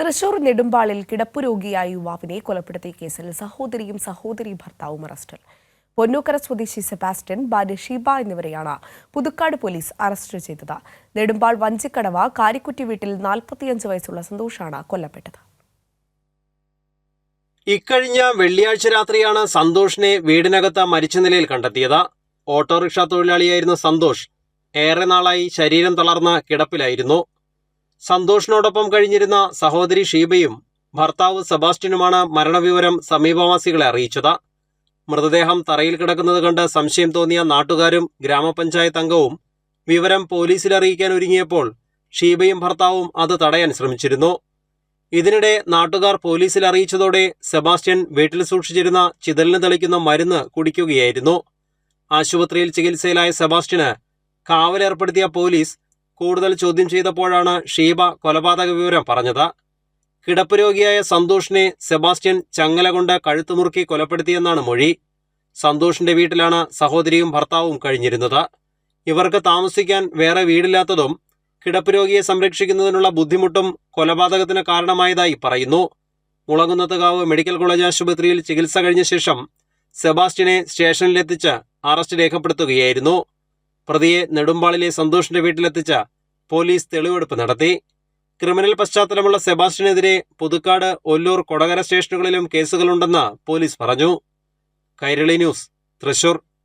തൃശൂർ നെടുമ്പാളിൽ കിടപ്പുരോഗിയായ യുവാവിനെ കൊലപ്പെടുത്തിയ കേസിൽ സഹോദരിയും സഹോദരി ഭർത്താവും അറസ്റ്റിൽ. പൊന്നൂക്കര സ്വദേശി സെബാസ്റ്റ്യൻ, ഭാര്യ ഷീബ എന്നിവരെയാണ് പുതുക്കാട് പോലീസ് അറസ്റ്റ് ചെയ്തത്. നെടുമ്പാൾ വഞ്ചിക്കടവ് കാരിക്കുറ്റി വീട്ടിൽ 45 വയസ്സുള്ള സന്തോഷാണ് കൊല്ലപ്പെട്ടത്. ഇക്കഴിഞ്ഞ വെള്ളിയാഴ്ച രാത്രിയാണ് സന്തോഷിനെ വീടിനകത്ത് മരിച്ച നിലയിൽ കണ്ടെത്തിയത്. ഓട്ടോറിക്ഷ തൊഴിലാളിയായിരുന്ന സന്തോഷ് ഏറെ നാളായി ശരീരം തളർന്ന കിടപ്പിലായിരുന്നു. സന്തോഷിനോടൊപ്പം കഴിഞ്ഞിരുന്ന സഹോദരി ഷീബയും ഭർത്താവ് സെബാസ്റ്റ്യനുമാണ് മരണവിവരം സമീപവാസികളെ അറിയിച്ചത്. മൃതദേഹം തറയിൽ കിടക്കുന്നത് കണ്ട് സംശയം തോന്നിയ നാട്ടുകാരും ഗ്രാമപഞ്ചായത്ത് അംഗവും വിവരം പോലീസിൽ അറിയിക്കാൻ ഒരുങ്ങിയപ്പോൾ ഷീബയും ഭർത്താവും അത് തടയാൻ ശ്രമിച്ചിരുന്നു. ഇതിനിടെ നാട്ടുകാർ പോലീസിൽ അറിയിച്ചതോടെ സെബാസ്റ്റ്യൻ വീട്ടിൽ സൂക്ഷിച്ചിരുന്ന ചിതലിന് തെളിക്കുന്ന മരുന്ന് കുടിക്കുകയായിരുന്നു. ആശുപത്രിയിൽ ചികിത്സയിലായ സെബാസ്റ്റ്യന് കാവലേർപ്പെടുത്തിയ പോലീസ് കൂടുതൽ ചോദ്യം ചെയ്തപ്പോഴാണ് ഷീബ കൊലപാതക വിവരം പറഞ്ഞത്. കിടപ്പ് രോഗിയായ സന്തോഷിനെ സെബാസ്റ്റ്യൻ ചങ്ങല കൊണ്ട് കഴുത്തുമുറുക്കി കൊലപ്പെടുത്തിയെന്നാണ് മൊഴി. സന്തോഷിന്റെ വീട്ടിലാണ് സഹോദരിയും ഭർത്താവും കഴിഞ്ഞിരുന്നത്. ഇവർക്ക് താമസിക്കാൻ വേറെ വീടില്ലാത്തതും കിടപ്പ് രോഗിയെ സംരക്ഷിക്കുന്നതിനുള്ള ബുദ്ധിമുട്ടും കൊലപാതകത്തിന് കാരണമായതായി പറയുന്നു. മുളകുന്നത്തുകാവ് മെഡിക്കൽ കോളേജ് ആശുപത്രിയിൽ ചികിത്സ കഴിഞ്ഞ ശേഷം സെബാസ്റ്റ്യനെ സ്റ്റേഷനിലെത്തിച്ച് അറസ്റ്റ് രേഖപ്പെടുത്തുകയായിരുന്നു. പ്രതിയെ നെടുമ്പാളിലെ സന്തോഷിന്റെ വീട്ടിലെത്തിച്ച് പോലീസ് തെളിവെടുപ്പ് നടത്തി. ക്രിമിനൽ പശ്ചാത്തലമുള്ള സെബാസ്റ്റ്യനെതിരെ പുതുക്കാട്, ഒല്ലൂർ, കൊടകര സ്റ്റേഷനുകളിലും കേസുകളുണ്ടെന്ന് പോലീസ് പറഞ്ഞു. കൈരളി ന്യൂസ്, തൃശൂർ.